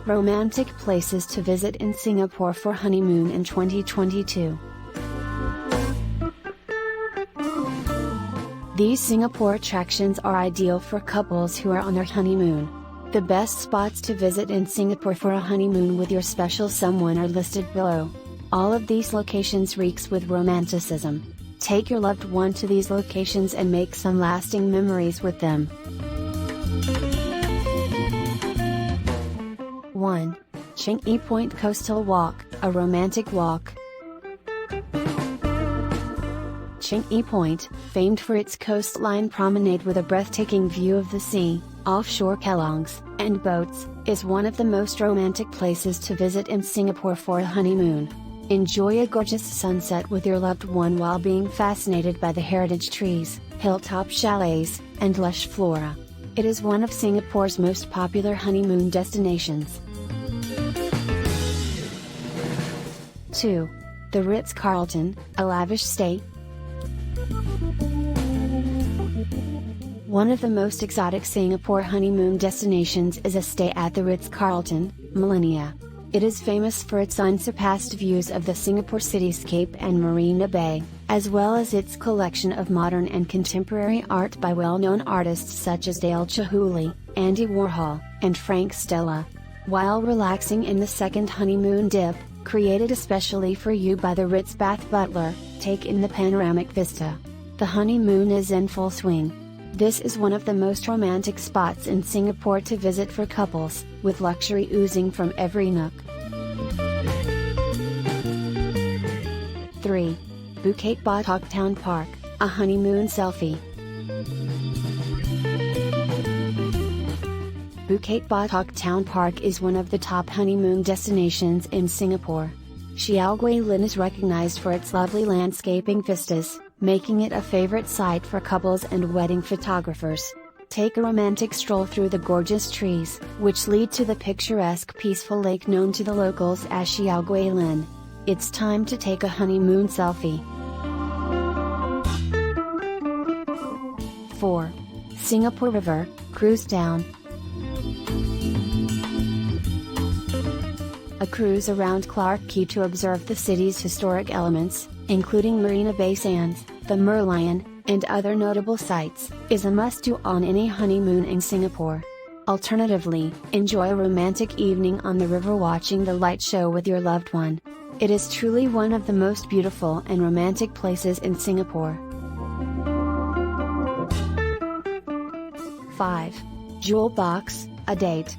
Romantic places to visit in Singapore for honeymoon in 2022. These Singapore attractions are ideal for couples who are on their honeymoon. The best spots to visit in Singapore for a honeymoon with your special someone are listed below. All of these locations reeks with romanticism. Take your loved one to these locations and make some lasting memories with them. 1. Changi Point Coastal Walk, a romantic walk. Changi Point, famed for its coastline promenade with a breathtaking view of the sea, offshore kelongs, and boats, is one of the most romantic places to visit in Singapore for a honeymoon. Enjoy a gorgeous sunset with your loved one while being fascinated by the heritage trees, hilltop chalets, and lush flora. It is one of Singapore's most popular honeymoon destinations. 2. The Ritz Carlton, a lavish stay. One of the most exotic Singapore honeymoon destinations is a stay at the Ritz Carlton, Millenia. It is famous for its unsurpassed views of the Singapore cityscape and Marina Bay, as well as its collection of modern and contemporary art by well-known artists such as Dale Chihuly, Andy Warhol, and Frank Stella. While relaxing in the second honeymoon dip, created especially for you by the Ritz Bath Butler, take in the panoramic vista. The honeymoon is in full swing. This is one of the most romantic spots in Singapore to visit for couples, with luxury oozing from every nook. 3. Bukit Batok Town Park, a honeymoon selfie. Bukit Batok Town Park is one of the top honeymoon destinations in Singapore. Siau Guai Lin is recognized for its lovely landscaping vistas, making it a favorite site for couples and wedding photographers. Take a romantic stroll through the gorgeous trees, which lead to the picturesque peaceful lake known to the locals as Siau Guai Lin. It's time to take a honeymoon selfie. 4. Singapore River, cruise down. A cruise around Clarke Quay to observe the city's historic elements, including Marina Bay Sands, the Merlion, and other notable sites, is a must-do on any honeymoon in Singapore. Alternatively, enjoy a romantic evening on the river watching the light show with your loved one. It is truly one of the most beautiful and romantic places in Singapore. 5. Jewel Box, a date.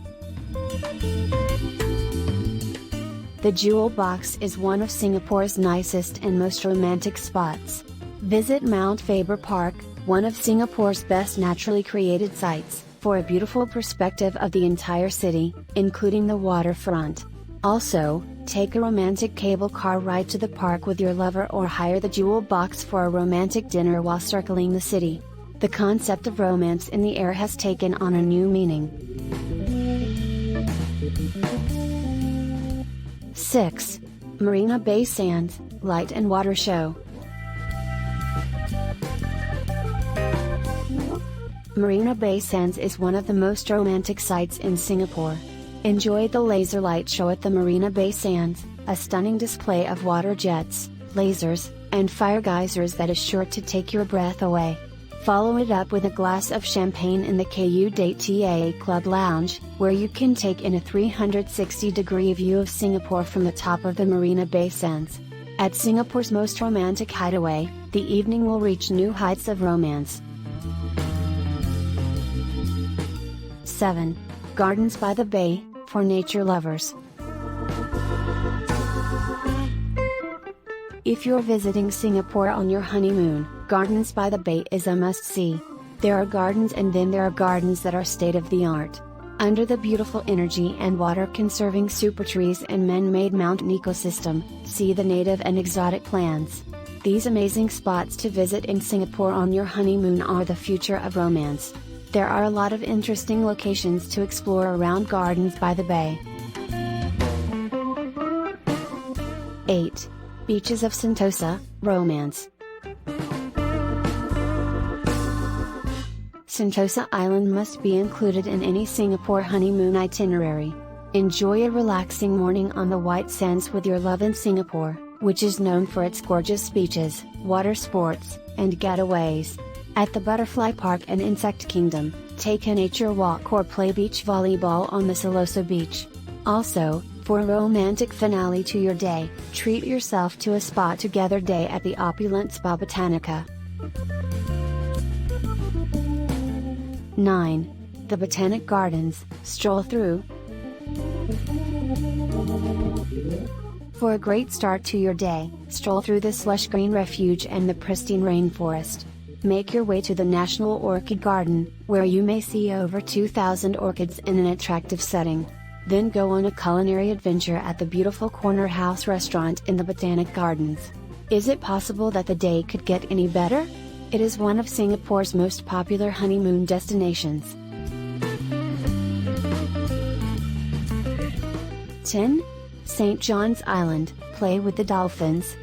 The Jewel Box is one of Singapore's nicest and most romantic spots. Visit Mount Faber Park, one of Singapore's best naturally created sites, for a beautiful perspective of the entire city, including the waterfront. Also, take a romantic cable car ride to the park with your lover or hire the Jewel Box for a romantic dinner while circling the city. The concept of romance in the air has taken on a new meaning. 6. Marina Bay Sands, Light and Water Show. Marina Bay Sands is one of the most romantic sites in Singapore. Enjoy the laser light show at the Marina Bay Sands, a stunning display of water jets, lasers, and fire geysers that is sure to take your breath away. Follow it up with a glass of champagne in the KU Club Lounge, where you can take in a 360-degree view of Singapore from the top of the Marina Bay Sands. At Singapore's most romantic hideaway, the evening will reach new heights of romance. 7. Gardens by the Bay, for nature lovers. If you're visiting Singapore on your honeymoon, Gardens by the Bay is a must-see. There are gardens and then there are gardens that are state-of-the-art. Under the beautiful energy and water-conserving super trees and man-made mountain ecosystem, see the native and exotic plants. These amazing spots to visit in Singapore on your honeymoon are the future of romance. There are a lot of interesting locations to explore around Gardens by the Bay. 8. Beaches of Sentosa, Romance. Sentosa Island must be included in any Singapore honeymoon itinerary. Enjoy a relaxing morning on the white sands with your love in Singapore, which is known for its gorgeous beaches, water sports, and getaways. At the Butterfly Park and Insect Kingdom, take a nature walk or play beach volleyball on the Siloso Beach. Also, for a romantic finale to your day, treat yourself to a spa-together day at the opulent Spa Botanica. 9. The Botanic Gardens, stroll through. For a great start to your day, stroll through this lush green refuge and the pristine rainforest. Make your way to the National Orchid Garden, where you may see over 2,000 orchids in an attractive setting. Then go on a culinary adventure at the beautiful Corner House restaurant in the Botanic Gardens. Is it possible that the day could get any better? It is one of Singapore's most popular honeymoon destinations. 10. St. John's Island, play with the dolphins.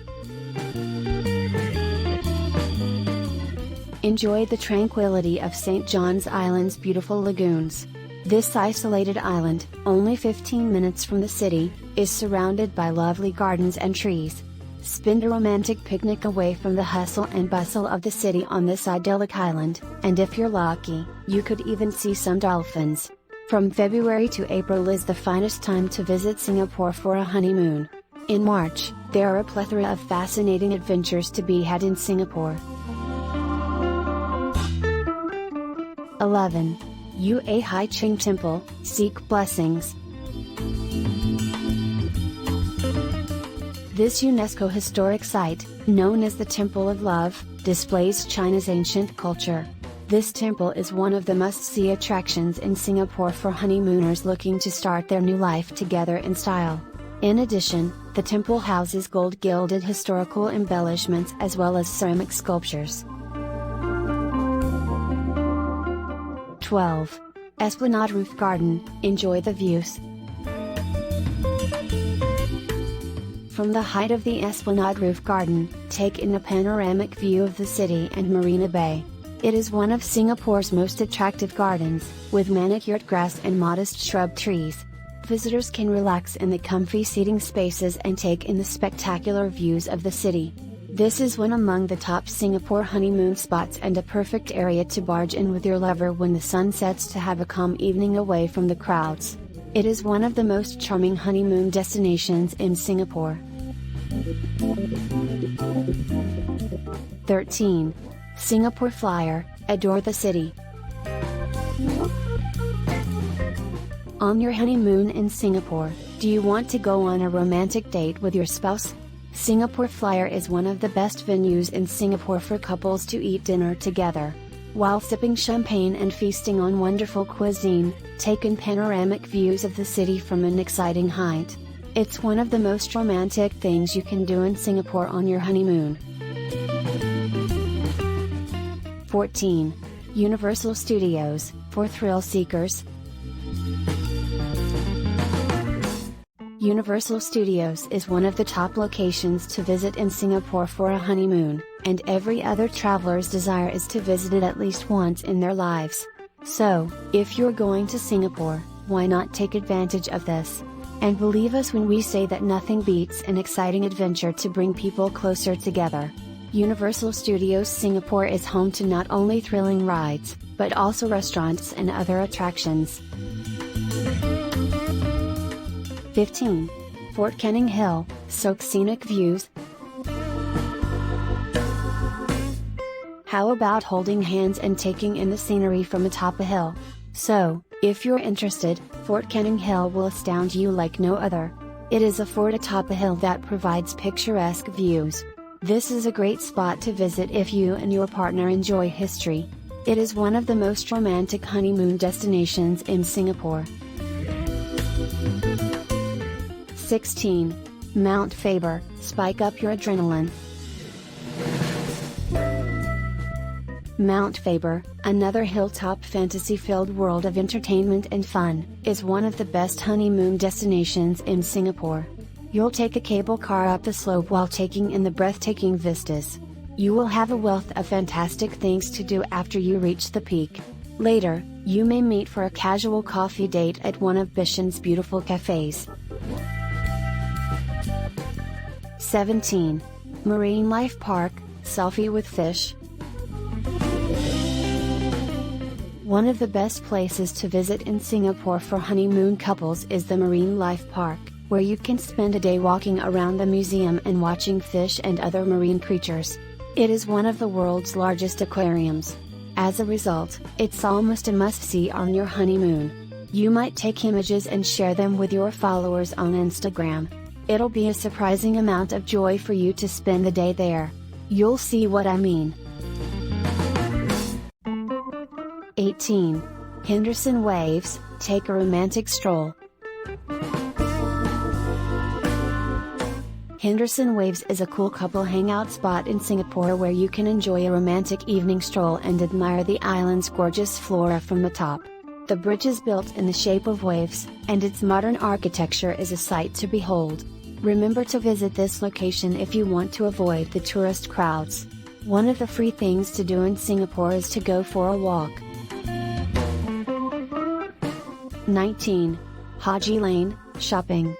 Enjoy the tranquility of St. John's Island's beautiful lagoons. This isolated island, only 15 minutes from the city, is surrounded by lovely gardens and trees. Spend a romantic picnic away from the hustle and bustle of the city on this idyllic island, and if you're lucky, you could even see some dolphins. From February to April is the finest time to visit Singapore for a honeymoon. In March, there are a plethora of fascinating adventures to be had in Singapore. 11. Hai Ching Temple, seek blessings. This UNESCO historic site, known as the Temple of Love, displays China's ancient culture. This temple is one of the must-see attractions in Singapore for honeymooners looking to start their new life together in style. In addition, the temple houses gold-gilded historical embellishments as well as ceramic sculptures. 12. Esplanade Roof Garden, enjoy the views. From the height of the Esplanade Roof Garden, take in a panoramic view of the city and Marina Bay. It is one of Singapore's most attractive gardens, with manicured grass and modest shrub trees. Visitors can relax in the comfy seating spaces and take in the spectacular views of the city. This is one among the top Singapore honeymoon spots and a perfect area to barge in with your lover when the sun sets to have a calm evening away from the crowds. It is one of the most charming honeymoon destinations in Singapore. 13. Singapore Flyer, adore the city. On your honeymoon in Singapore, do you want to go on a romantic date with your spouse? Singapore Flyer is one of the best venues in Singapore for couples to eat dinner together. While sipping champagne and feasting on wonderful cuisine, take in panoramic views of the city from an exciting height. It's one of the most romantic things you can do in Singapore on your honeymoon. 14. Universal Studios, for thrill seekers. Universal Studios is one of the top locations to visit in Singapore for a honeymoon, and every other traveler's desire is to visit it at least once in their lives. So, if you're going to Singapore, why not take advantage of this? And believe us when we say that nothing beats an exciting adventure to bring people closer together. Universal Studios Singapore is home to not only thrilling rides, but also restaurants and other attractions. 15. Fort Canning Hill, soak scenic views. How about holding hands and taking in the scenery from atop a hill? So, if you're interested, Fort Canning Hill will astound you like no other. It is a fort atop a hill that provides picturesque views. This is a great spot to visit if you and your partner enjoy history. It is one of the most romantic honeymoon destinations in Singapore. 16. Mount Faber, spike up your adrenaline. Mount Faber, another hilltop fantasy-filled world of entertainment and fun, is one of the best honeymoon destinations in Singapore. You'll take a cable car up the slope while taking in the breathtaking vistas. You will have a wealth of fantastic things to do after you reach the peak. Later, You may meet for a casual coffee date at one of Bishan's beautiful cafes. 17. Marine Life Park, selfie with fish. One of the best places to visit in Singapore for honeymoon couples is the Marine Life Park, where you can spend a day walking around the museum and watching fish and other marine creatures. It is one of the world's largest aquariums. As a result, it's almost a must-see on your honeymoon. You might take images and share them with your followers on Instagram. It'll be a surprising amount of joy for you to spend the day there. You'll see what I mean. 18. Henderson Waves, take a romantic stroll. Henderson Waves is a cool couple hangout spot in Singapore where you can enjoy a romantic evening stroll and admire the island's gorgeous flora from the top. The bridge is built in the shape of waves, and its modern architecture is a sight to behold. Remember to visit this location if you want to avoid the tourist crowds. One of the free things to do in Singapore is to go for a walk. 19. Haji Lane, shopping.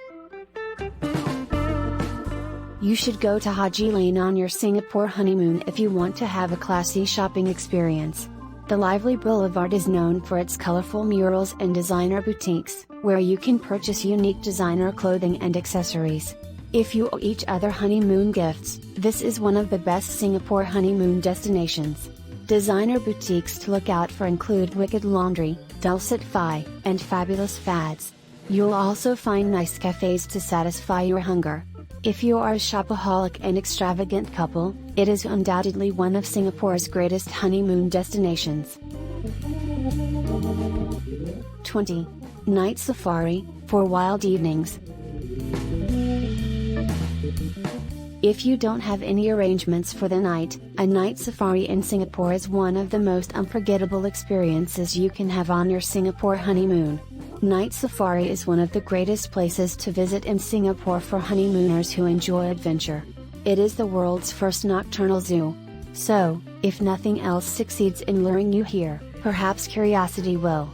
You should go to Haji Lane on your Singapore honeymoon if you want to have a classy shopping experience. The lively boulevard is known for its colorful murals and designer boutiques, where you can purchase unique designer clothing and accessories. If you owe each other honeymoon gifts, this is one of the best Singapore honeymoon destinations. Designer boutiques to look out for include Wicked Laundry, Dulcet Fi, and Fabulous Fads. You'll also find nice cafes to satisfy your hunger. If you are a shopaholic and extravagant couple, it is undoubtedly one of Singapore's greatest honeymoon destinations. 20. Night Safari, for wild evenings. If you don't have any arrangements for the night, a night safari in Singapore is one of the most unforgettable experiences you can have on your Singapore honeymoon. Night safari is one of the greatest places to visit in Singapore for honeymooners who enjoy adventure. It is the world's first nocturnal zoo. So, if nothing else succeeds in luring you here, perhaps curiosity will.